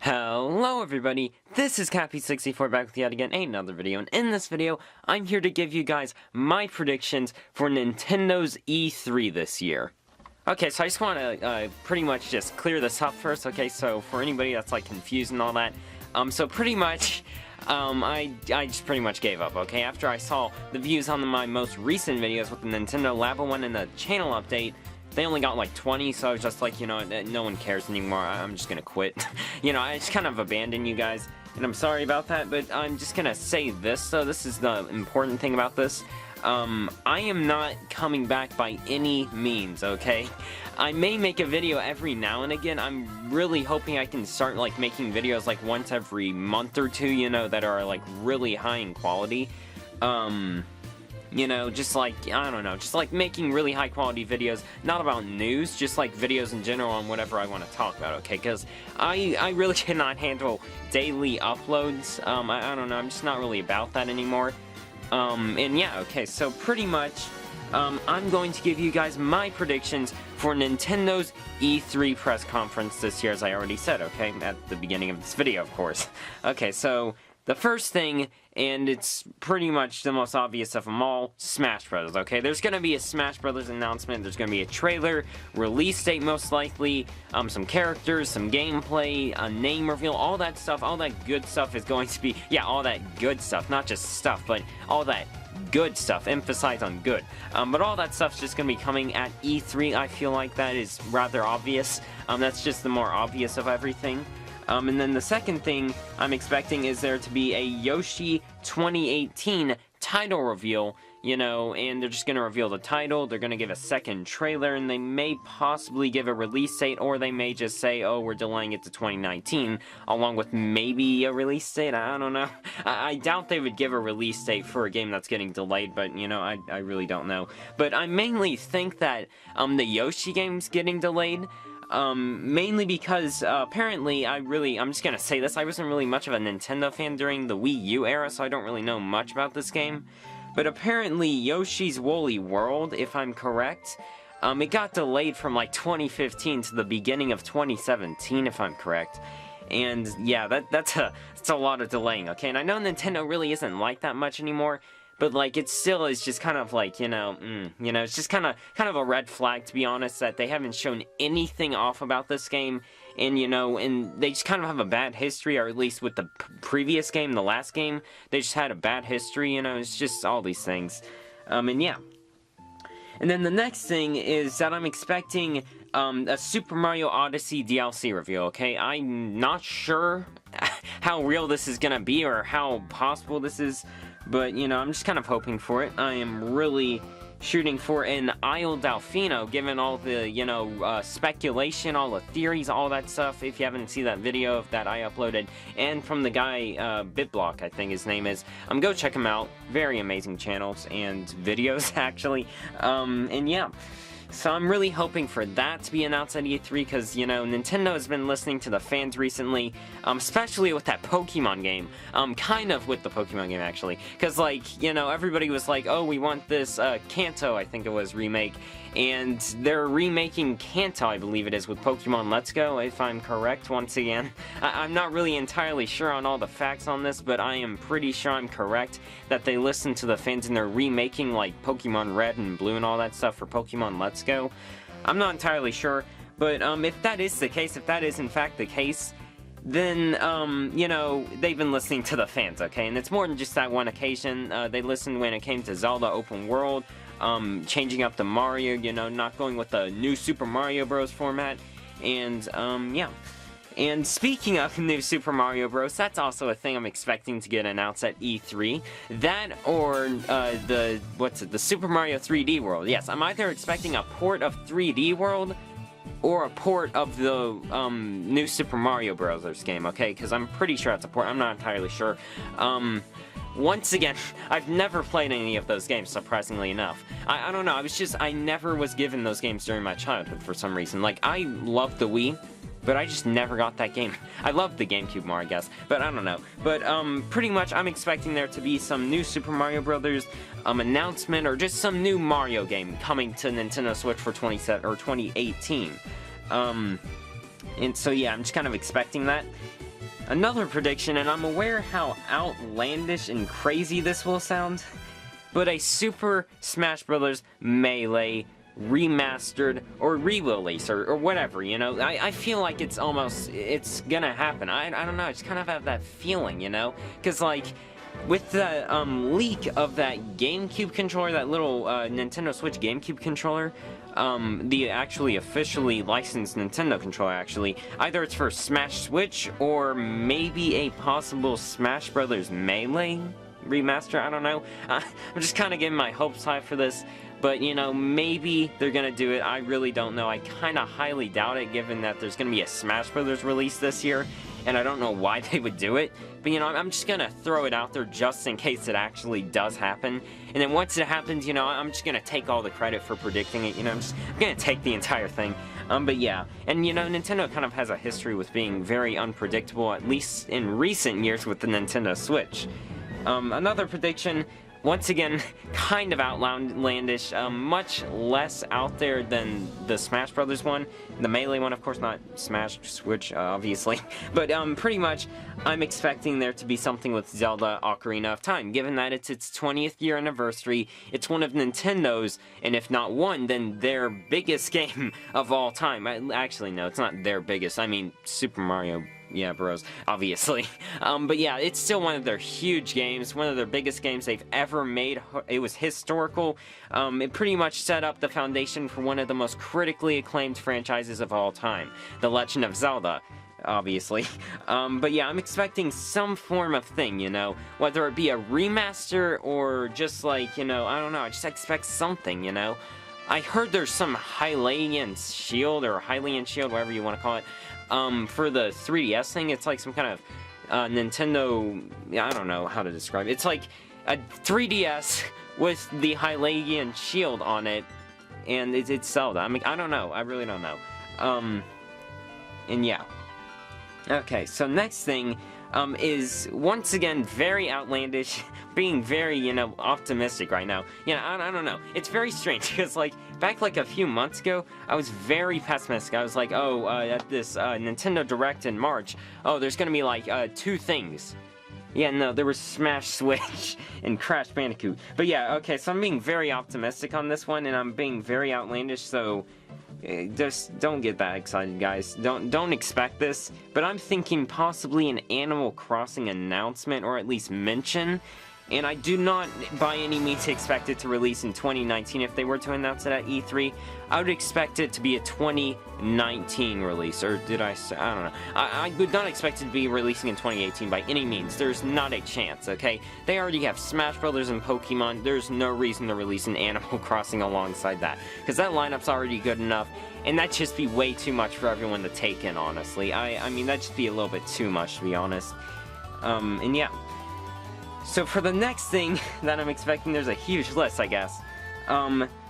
Hello everybody, this is Cappy64 back with yet again another video, and in this video, I'm here to give you guys my predictions for Nintendo's E3 this year. Okay, so I just want to pretty much just clear this up first, okay, so for anybody that's like confused and all that, so pretty much, I just pretty much gave up, okay, after I saw the views on my most recent videos with the Nintendo Labo one and the channel update. They only got like 20, so I was just like, you know, no one cares anymore, I'm just gonna quit. You know, I just kind of abandoned you guys, and I'm sorry about that, but I'm just gonna say this, so this is the important thing about this. I am not coming back by any means, okay? I may make a video every now and again. I'm really hoping I can start, like, making videos, like, once every month or two, you know, that are, like, really high in quality. You know, just like, I don't know, just like making really high quality videos, not about news, just like videos in general on whatever I want to talk about, okay? Because I really cannot handle daily uploads. I don't know, I'm just not really about that anymore. And yeah, okay, so pretty much, I'm going to give you guys my predictions for Nintendo's E3 press conference this year, as I already said, okay? At the beginning of this video, of course. Okay, so the first thing, and it's pretty much the most obvious of them all, Smash Bros. Okay, there's gonna be a Smash Bros. Announcement, there's gonna be a trailer, release date most likely, some characters, some gameplay, a name reveal, all that stuff, all that good stuff is going to be, yeah, all that good stuff, not just stuff, but all that good stuff, emphasize on good. But all that stuff's just gonna be coming at E3, I feel like that is rather obvious. That's just the more obvious of everything. And then the second thing I'm expecting is there to be a Yoshi 2018 title reveal, you know, and they're just going to reveal the title, they're going to give a second trailer, and they may possibly give a release date, or they may just say, oh, we're delaying it to 2019, along with maybe a release date, I don't know. I doubt they would give a release date for a game that's getting delayed, but, you know, I really don't know. But I mainly think that, the Yoshi game's getting delayed. Mainly because, apparently, I'm just gonna say this, I wasn't really much of a Nintendo fan during the Wii U era, so I don't really know much about this game. But apparently, Yoshi's Woolly World, if I'm correct, it got delayed from, like, 2015 to the beginning of 2017, if I'm correct. And, yeah, that's a lot of delaying, okay? And I know Nintendo really isn't like that much anymore, but, like, it still is just kind of, like, you know, it's just kind of a red flag, to be honest, that they haven't shown anything off about this game, and, you know, and they just kind of have a bad history, or at least with the previous game, the last game, they just had a bad history, you know, it's just all these things. And yeah. And then the next thing is that I'm expecting, a Super Mario Odyssey DLC review, okay? I'm not sure how real this is gonna be, or how possible this is, but, you know, I'm just kind of hoping for it. I am really shooting for an Isle Delfino, given all the, you know, speculation, all the theories, all that stuff. If you haven't seen that video that I uploaded, and from the guy, BitBlock, I think his name is, go check him out. Very amazing channels and videos, actually. And yeah. So I'm really hoping for that to be announced at E3, because, you know, Nintendo has been listening to the fans recently, especially with that Pokemon game, kind of with the Pokemon game, actually, because, like, you know, everybody was like, oh, we want this, Kanto, I think it was, remake, and they're remaking Kanto, I believe it is, with Pokemon Let's Go, if I'm correct, once again. I'm not really entirely sure on all the facts on this, but I am pretty sure I'm correct, that they listened to the fans and they're remaking, like, Pokemon Red and Blue and all that stuff for Pokemon Let's Go. I'm not entirely sure, but, if that is the case, if that is in fact the case, then, you know, they've been listening to the fans, okay? And it's more than just that one occasion. They listened when it came to Zelda Open World, changing up the Mario, you know, not going with the new Super Mario Bros. Format, and, yeah. And speaking of new Super Mario Bros., that's also a thing I'm expecting to get announced at E3. That, or, the Super Mario 3D World. Yes, I'm either expecting a port of 3D World, or a port of the, new Super Mario Bros. Game, okay? Because I'm pretty sure it's a port, I'm not entirely sure. Once again, I've never played any of those games, surprisingly enough. I don't know, I never was given those games during my childhood for some reason. Like, I loved the Wii, but I just never got that game. I loved the GameCube more, I guess, but I don't know. But, pretty much, I'm expecting there to be some new Super Mario Brothers, announcement, or just some new Mario game coming to Nintendo Switch for 2018. And so, yeah, I'm just kind of expecting that. another prediction, and I'm aware how outlandish and crazy this will sound, but a Super Smash Bros. Melee remastered or re-release or whatever, you know. I feel like it's gonna happen. I don't know, I just kind of have that feeling, you know, because like with the leak of that GameCube controller, that little Nintendo Switch GameCube controller, the actually officially licensed Nintendo controller, actually, either it's for Smash Switch or maybe a possible Smash Bros. Melee remaster, I don't know. I'm just kind of getting my hopes high for this, but you know, maybe they're gonna do it. I really don't know. I kind of highly doubt it, given that there's gonna be a Smash Bros. Release this year, and I don't know why they would do it, but you know, I'm just gonna throw it out there just in case it actually does happen. And then once it happens, you know, I'm just gonna take all the credit for predicting it, you know, I'm gonna take the entire thing. But yeah, and you know, Nintendo kind of has a history with being very unpredictable, at least in recent years with the Nintendo Switch. Another prediction, once again, kind of outlandish, much less out there than the Smash Brothers one. The Melee one, of course, not Smash Switch, obviously. But pretty much, I'm expecting there to be something with Zelda Ocarina of Time, given that it's its 20th year anniversary. It's one of Nintendo's, and if not one, then their biggest game of all time. Actually, no, it's not their biggest. I mean, Super Mario Bros, obviously. But yeah, it's still one of their huge games, one of their biggest games they've ever made. It was historical. It pretty much set up the foundation for one of the most critically acclaimed franchises of all time, The Legend of Zelda, obviously. But yeah, I'm expecting some form of thing, you know, whether it be a remaster or just like, you know, I don't know, I just expect something, you know. I heard there's some Hylian Shield, or Hylian Shield, whatever you want to call it, for the 3DS thing. It's like some kind of Nintendo, I don't know how to describe it. It's like a 3DS with the Hylian Shield on it, and it's Zelda. I mean, I don't know. I really don't know. And yeah. Okay, so next thing is, once again, very outlandish, being very, you know, optimistic right now. You know, I don't know. It's very strange, because, like, back, like, a few months ago, I was very pessimistic. I was like, oh, at this Nintendo Direct in March, oh, there's gonna be, like, 2 things. Yeah, no, there was Smash Switch and Crash Bandicoot. But yeah, okay, so I'm being very optimistic on this one, and I'm being very outlandish, so just don't get that excited, guys. Don't expect this. But I'm thinking possibly an Animal Crossing announcement, or at least mention. And I do not, by any means, expect it to release in 2019. If they were to announce it at E3, I would expect it to be a 2019 release. Or did I say? I don't know. I would not expect it to be releasing in 2018 by any means. There's not a chance, okay? They already have Smash Brothers and Pokemon. There's no reason to release an Animal Crossing alongside that, because that lineup's already good enough. And that'd just be way too much for everyone to take in, honestly. I mean, that'd just be a little bit too much, to be honest. And yeah. So for the next thing that I'm expecting, there's a huge list, I guess.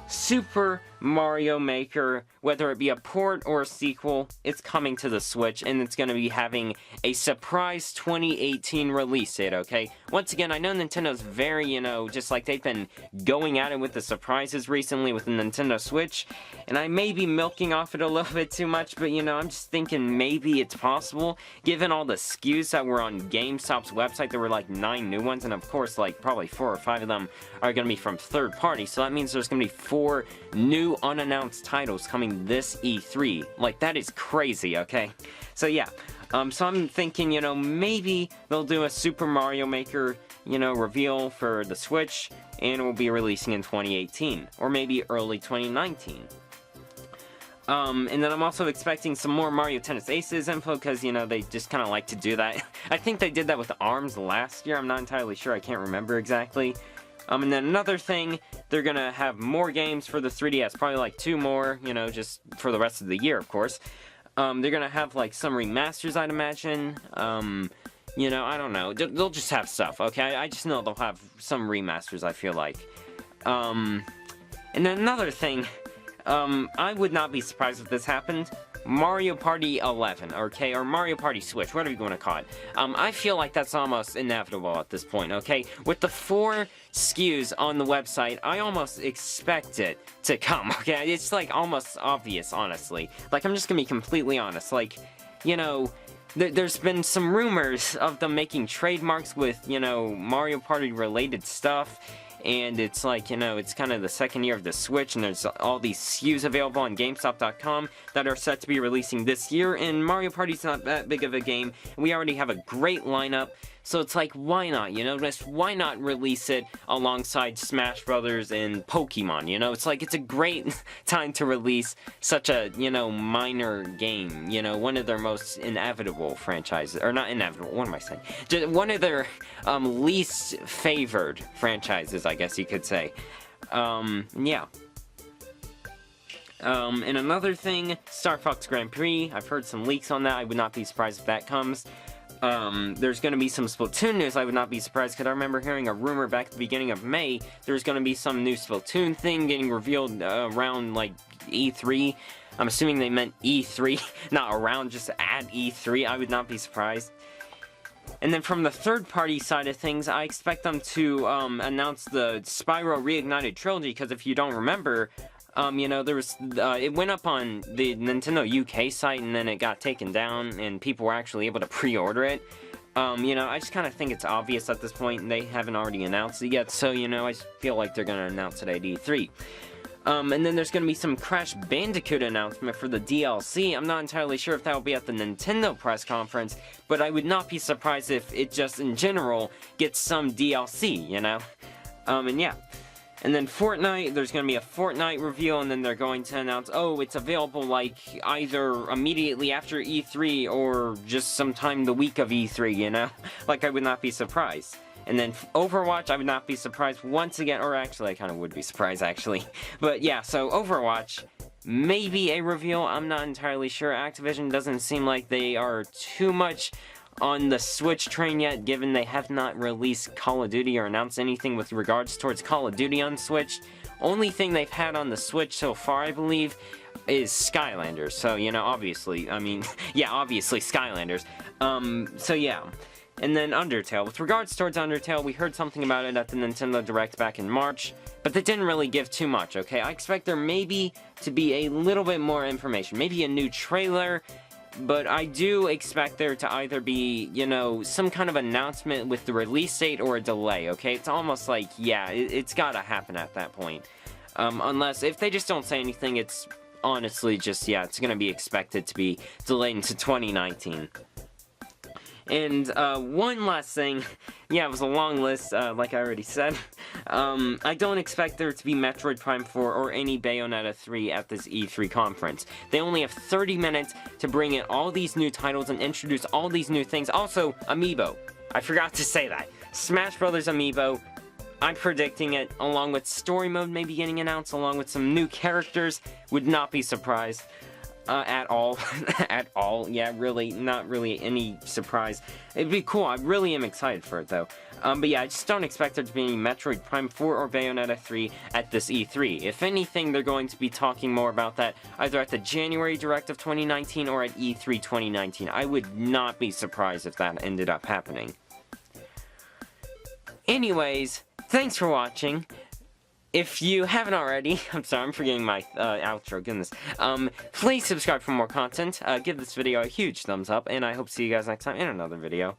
Super Mario Maker, whether it be a port or a sequel, it's coming to the Switch, and it's going to be having a surprise 2018 release date, okay? Once again, I know Nintendo's very, you know, just like they've been going at it with the surprises recently with the Nintendo Switch, and I may be milking off it a little bit too much, but, you know, I'm just thinking maybe it's possible, given all the SKUs that were on GameStop's website. There were like 9 new ones, and of course, like, probably 4 or 5 of them are going to be from third party, so that means there's going to be 4 new unannounced titles coming this E3. Like, that is crazy, okay? So yeah, so I'm thinking, you know, maybe they'll do a Super Mario Maker, you know, reveal for the Switch, and it will be releasing in 2018, or maybe early 2019. And then I'm also expecting some more Mario Tennis Aces info, because, you know, they just kind of like to do that. I think they did that with ARMS last year, I'm not entirely sure, I can't remember exactly. And then another thing, they're gonna have more games for the 3DS, probably like 2 more, you know, just for the rest of the year, of course. They're gonna have like some remasters, I'd imagine. You know, I don't know. They'll just have stuff, okay? I just know they'll have some remasters, I feel like. And then another thing, I would not be surprised if this happened. Mario Party 11, okay, or Mario Party Switch, whatever you want to call it. I feel like that's almost inevitable at this point, okay? With the 4 SKUs on the website, I almost expect it to come, okay? It's like almost obvious, honestly. Like, I'm just gonna be completely honest. Like, you know, there's been some rumors of them making trademarks with, you know, Mario Party related stuff. And it's like, you know, it's kind of the second year of the Switch, and there's all these SKUs available on GameStop.com that are set to be releasing this year, and Mario Party's not that big of a game, and we already have a great lineup, so it's like, why not, you know, just why not release it alongside Smash Brothers and Pokemon, you know, it's like, it's a great time to release such a, you know, minor game, you know, one of their most inevitable franchises, or not inevitable, what am I saying, just one of their, least favored franchises, I guess you could say, yeah. And another thing, Star Fox Grand Prix, I've heard some leaks on that, I would not be surprised if that comes. There's gonna be some Splatoon news, I would not be surprised, because I remember hearing a rumor back at the beginning of May, there's gonna be some new Splatoon thing getting revealed, around, like, E3. I'm assuming they meant E3, not around, just at E3, I would not be surprised. And then from the third-party side of things, I expect them to, announce the Spyro Reignited Trilogy, because if you don't remember, you know, there was, it went up on the Nintendo UK site, and then it got taken down, and people were actually able to pre-order it. You know, I just kind of think it's obvious at this point, and they haven't already announced it yet, so, you know, I feel like they're gonna announce it at E3. And then there's gonna be some Crash Bandicoot announcement for the DLC. I'm not entirely sure if that will be at the Nintendo press conference, but I would not be surprised if it just, in general, gets some DLC, you know? And yeah. And then Fortnite, there's going to be a Fortnite reveal, and then they're going to announce, oh, it's available, like, either immediately after E3, or just sometime the week of E3, you know? Like, I would not be surprised. And then Overwatch, I would not be surprised once again, or actually, I kind of would be surprised, actually. But yeah, so Overwatch, maybe a reveal, I'm not entirely sure. Activision doesn't seem like they are too much on the Switch train yet, given they have not released Call of Duty or announced anything with regards towards Call of Duty on Switch. Only thing they've had on the Switch so far, I believe, is Skylanders. So, you know, obviously, I mean, yeah, obviously Skylanders. So yeah. And then Undertale. With regards towards Undertale, we heard something about it at the Nintendo Direct back in March, but they didn't really give too much, okay? I expect there maybe to be a little bit more information. Maybe a new trailer, but I do expect there to either be, you know, some kind of announcement with the release date or a delay, okay? It's almost like, yeah, it's gotta happen at that point. Unless, if they just don't say anything, it's honestly just, yeah, it's gonna be expected to be delayed into 2019. And, one last thing, yeah, it was a long list, like I already said. I don't expect there to be Metroid Prime 4 or any Bayonetta 3 at this E3 conference. They only have 30 minutes to bring in all these new titles and introduce all these new things. Also, Amiibo. I forgot to say that. Smash Brothers Amiibo, I'm predicting it, along with Story Mode maybe getting announced, along with some new characters. Would not be surprised. At all. At all. Yeah, really, not really any surprise. It'd be cool. I really am excited for it, though. But yeah, I just don't expect there to be any Metroid Prime 4 or Bayonetta 3 at this E3. If anything, they're going to be talking more about that either at the January Direct of 2019 or at E3 2019. I would not be surprised if that ended up happening. Anyways, thanks for watching. If you haven't already, I'm sorry, I'm forgetting my outro, goodness. Please subscribe for more content, give this video a huge thumbs up, and I hope to see you guys next time in another video.